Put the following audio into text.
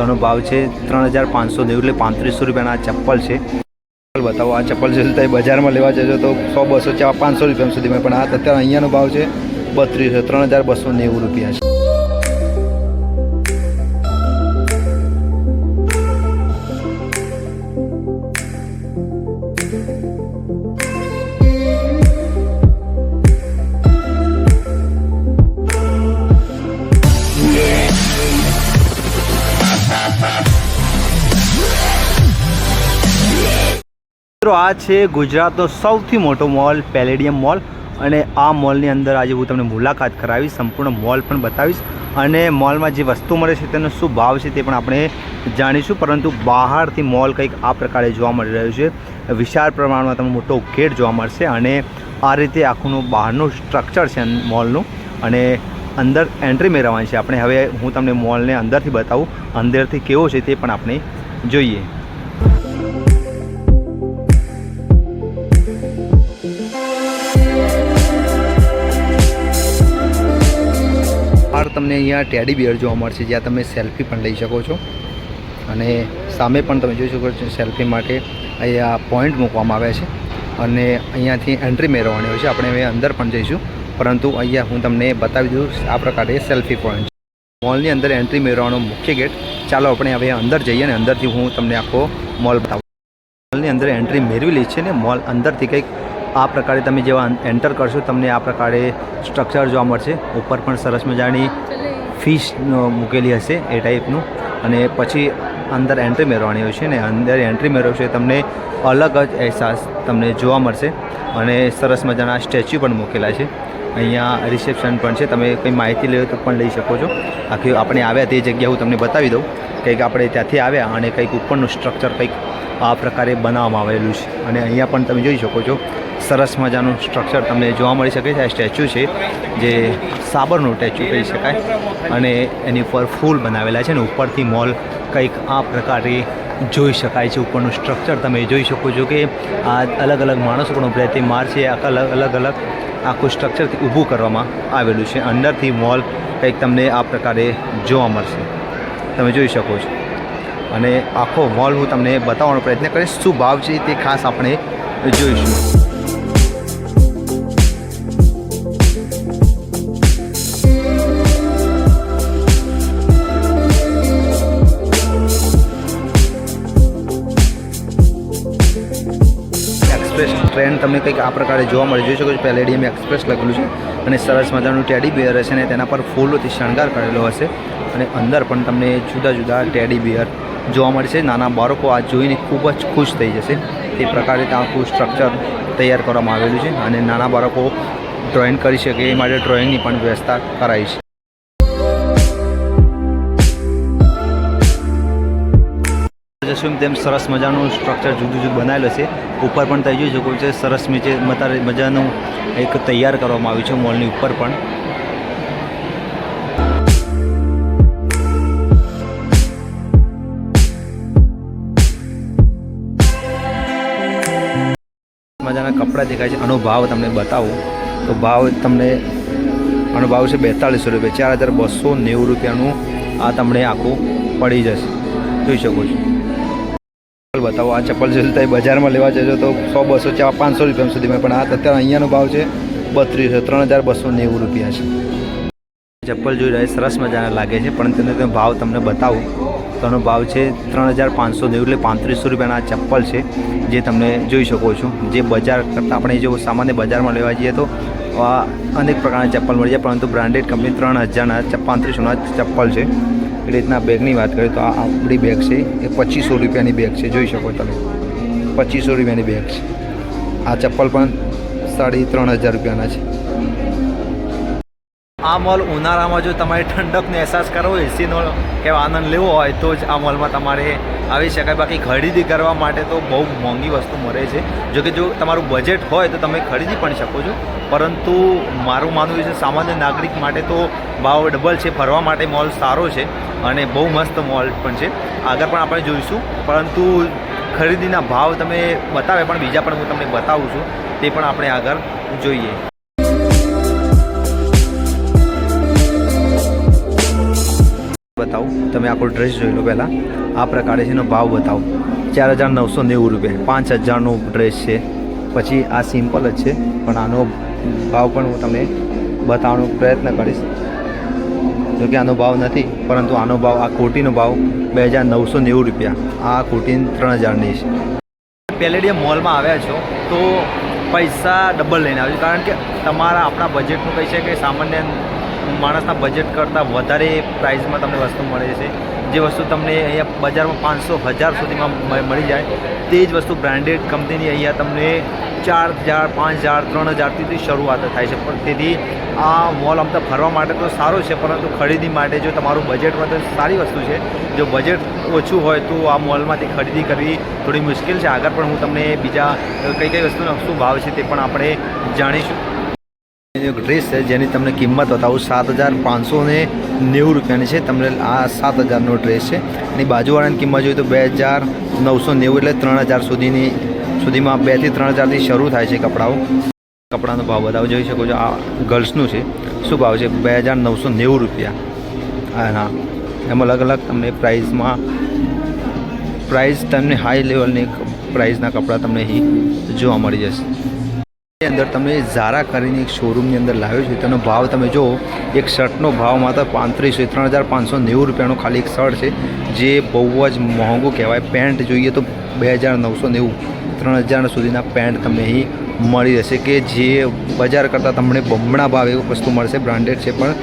તો એનો ભાવ છે 3590 એટલે 3500 રૂપિયાના આ ચપ્પલ છે। बताओ आ चप्पल जो बजार में लेवा जाओ तो 100 200 500 रुपया सुधी में, पण आ अत्यारे अहींयानो भाव है 3200 3290 रुपया है। મિત્રો આ છે ગુજરાતનો સૌથી મોટો મોલ પેલેડિયમ મોલ, અને આ મોલની અંદર આજે હું તમને મુલાકાત કરાવીશ, સંપૂર્ણ મોલ પણ બતાવીશ અને મોલમાં જે વસ્તુ મળે છે તેનો શું ભાવ છે તે પણ આપણે જાણીશું। પરંતુ બહારથી મોલ કંઈક આ પ્રકારે જોવા મળી રહ્યું છે, વિશાળ પ્રમાણમાં તમને મોટો ગેટ જોવા મળશે અને આ રીતે આખુંનું બહારનું સ્ટ્રક્ચર છે મોલનું, અને અંદર એન્ટ્રી મેળવવાની છે આપણે। હવે હું તમને મોલને અંદરથી બતાવું, અંદરથી કેવો છે તે પણ આપણે જોઈએ। તમને અહીંયા ટેડી બિયર જોવા મળશે, જ્યાં તમે સેલ્ફી પણ લઈ શકો છો, અને સામે પણ તમે જોઈ શકો છો સેલ્ફી માટે અહીંયા પોઈન્ટ મૂકવામાં આવ્યા છે અને અહીંયાથી એન્ટ્રી મેળવવાની હોય છે। આપણે હવે અંદર પણ જઈશું, પરંતુ અહીંયા હું તમને બતાવી દઉં આ પ્રકારે સેલ્ફી પોઈન્ટ છે મોલની અંદર એન્ટ્રી મેળવવાનો મુખ્ય ગેટ। ચાલો આપણે હવે અંદર જઈએ અને અંદરથી હું તમને આખો મોલ બતાવું। મોલની અંદર એન્ટ્રી મેળવી લી છે ને મોલ અંદરથી કંઈક આ પ્રકારે તમે જેવા એન્ટર કરશો તમને આ પ્રકારે સ્ટ્રક્ચર જોવા મળશે। ઉપર પણ સરસ મજાની ફિશ મૂકેલી હશે એ ટાઈપનું, અને પછી અંદર એન્ટ્રી મેળવવાની હોય છે ને અંદર એન્ટ્રી મેળવશે તમને અલગ જ અહેસાસ તમને જોવા મળશે, અને સરસ મજાના સ્ટેચ્યુ પણ મૂકેલા છે। અહીંયા રિસેપ્શન પણ છે, તમે કંઈ માહિતી લેવો તો પણ લઈ શકો છો। આખી આપણે આવ્યા તે જગ્યા હું તમને બતાવી દઉં, કંઈક આપણે ત્યાંથી આવ્યા અને કંઈક ઉપરનું સ્ટ્રક્ચર કંઈક આ પ્રકારે બનાવવામાં આવેલું છે, અને અહીંયા પણ તમે જોઈ શકો છો સરસ મજાનું સ્ટ્રક્ચર તમને જોવા મળી શકે છે। આ સ્ટેચ્યુ છે જે સાબરનું સ્ટેચ્યુ કહી શકાય, અને એની ઉપર ફૂલ બનાવેલા છે ને ઉપરથી મોલ કંઈક આ પ્રકારે જોઈ શકાય છે। ઉપરનું સ્ટ્રક્ચર તમે જોઈ શકો છો કે આ અલગ અલગ માણસો પણ ઉભરા તે માર છે અલગ અલગ આખું સ્ટ્રક્ચરથી ઊભું કરવામાં આવેલું છે। અંદરથી મોલ કંઈક તમને આ પ્રકારે જોવા મળશે, તમે જોઈ શકો છો, અને આખો મોલ હું તમને બતાવવાનો પ્રયત્ન કરીશ। શું ભાવ છે તે ખાસ આપણે જોઈશું। ટ્રેન તમને કંઈક આ પ્રકારે જોવા મળે, જોઈ શકો છો પેલેડિયમ એક્સપ્રેસ લખેલું છે, અને સરસ મજાનું ટેડી બિયર હશે ને તેના પર ફૂલોથી શણગાર કરેલો હશે, અને અંદર પણ તમને જુદા જુદા ટેડી બિયર જોવા મળશે। નાના બાળકો આ જોઈને ખૂબ જ ખુશ થઈ જશે તે પ્રકારે ત્યાં આખું સ્ટ્રક્ચર તૈયાર કરવામાં આવેલું છે, અને નાના બાળકો ડ્રોઈંગ કરી શકે એ માટે ડ્રોઈંગની પણ વ્યવસ્થા કરાઈ છે। જશું તેમ સરસ મજાનું સ્ટ્રક્ચર જુદું જુદું બનાવેલું છે। ઉપર પણ તમે જોઈ શકો છો સરસ મજાનું એક તૈયાર કરવામાં આવ્યું છે મોલની ઉપર પણ। મજાના કપડાં દેખાય છે। આનો ભાવ તમને બતાવું તો ભાવ તમને આનો ભાવ છે 4200 રૂપિયા, 4290 રૂપિયાનું આ તમને આખું પડી જશે, જોઈ શકો છો। बताओ आ चप्पल जो बजार में लेवा जाओ तो 100 200 500 रुपया सुधी में, पण आ अत्यारे अहींयानो भाव है 3200 3290 रुपया है। चप्पल जो रहे सरस मजाना लागे छे, पण तेनो भाव तमने बतावुं तो एनो भाव है 3590 એટલે 3500 રૂપિયાના આ ચપ્પલ છે, જે તમને જોઈ શકો છો। જે બજાર કરતાં આપણે જો સામાન્ય બજારમાં લેવા જઈએ તો અનેક પ્રકારના ચપ્પલ મળી જાય, પરંતુ બ્રાન્ડેડ કંપની 3000ના 3500ના ચપ્પલ છે। એ રીતના બેગની વાત કરીએ તો આ આપણી બેગ છે એ 2500 રૂપિયાની બેગ છે, જોઈ શકો તમે 2500 રૂપિયાની બેગ છે। આ ચપ્પલ પણ 3500 રૂપિયાના છે। આ મોલ ઉનાળામાં જો તમારે ઠંડકનો અહેસાસ કરવો હોય, એસીનો કે આનંદ લેવો હોય તો જ આ મોલમાં તમારે આવી શકાય। બાકી ખરીદી કરવા માટે તો બહુ મોંઘી વસ્તુ મળે છે, જો કે જો તમારું બજેટ હોય તો તમે ખરીદી પણ શકો છો, પરંતુ મારું માનવું છે સામાન્ય નાગરિક માટે તો ભાવ ડબલ છે। ફરવા માટે મોલ સારો છે અને બહુ મસ્ત મોલ પણ છે, આગળ પણ આપણે જોઈશું, પરંતુ ખરીદીના ભાવ તમે બતાવે પણ બીજા પણ હું તમને બતાવું છું, તે પણ આપણે આગળ જોઈએ। બતાવું, તમે આખો ડ્રેસ જોઈ લો પહેલાં. આ પ્રકારે છે એનો ભાવ બતાવો. 4,990 રૂપિયા, 5,000નો ડ્રેસ છે. પછી આ સિમ્પલ જ છે, પણ આનો ભાવ પણ હું તમને બતાવવાનો પ્રયત્ન કરીશ. જોકે આનો ભાવ નથી, પરંતુ આનો ભાવ, આ કોટીનો ભાવ 2,990 રૂપિયા. આ કોટી 3,000ની છે. પેલેડિયમ મોલમાં આવ્યા છો તો પૈસા ડબલ લઈને આવજો, કારણ કે તમારા આપણા બજેટનું કહી છે કે સામાન્ય માણસના બજેટ કરતાં વધારે પ્રાઇસમાં તમને વસ્તુ મળે છે. જે વસ્તુ તમને અહીંયા બજારમાં 500-1000 સુધીમાં મળી જાય, તે જ વસ્તુ બ્રાન્ડેડ કંપનીની અહીંયા તમને 4,000, 5,000, 3,000થી શરૂઆત થાય છે. પણ તેથી આ મોલ આમ તો ફરવા માટે તો સારો છે, પરંતુ ખરીદી માટે જો તમારું બજેટમાં તો સારી વસ્તુ છે. જો બજેટ ઓછું હોય તો આ મોલમાંથી ખરીદી કરવી થોડી મુશ્કેલ છે. આગળ પણ હું તમને બીજા કઈ કઈ વસ્તુનો શું ભાવ છે તે પણ આપણે જાણીશું. એક ડ્રેસ છે જેની તમને કિંમત બતાવું, 7,590 રૂપિયાની છે. તમને આ 7,000નો ડ્રેસ છે. એની બાજુવાળાની કિંમત જોઈએ તો 2,990, એટલે 3,000 સુધીમાં 2 થી 3,000થી શરૂ થાય છે કપડાઓ. કપડાનો ભાવ બતાવો, જોઈ શકો છો. આ ગર્લ્સનું છે. શું ભાવ છે? 2,990 રૂપિયા. હા, એમાં અલગ અલગ તમને પ્રાઇસ તમને હાઈ લેવલની પ્રાઇસના કપડાં તમને અહીં જોવા મળી જશે. અંદર તમે ઝારા કરીને એક શોરૂમની અંદર લાવ્યો છે. તેનો ભાવ તમે જુઓ, એક શર્ટનો ભાવ માત્ર 3,590 રૂપિયાનો ખાલી એક શર્ટ છે, જે બહુ જ મોંઘું કહેવાય. પેન્ટ જોઈએ તો 2,990, 3,000 સુધીના પેન્ટ તમને અહીં મળી જશે, કે જે બજાર કરતાં તમને બમણા ભાવે વસ્તુ મળશે. બ્રાન્ડેડ છે પણ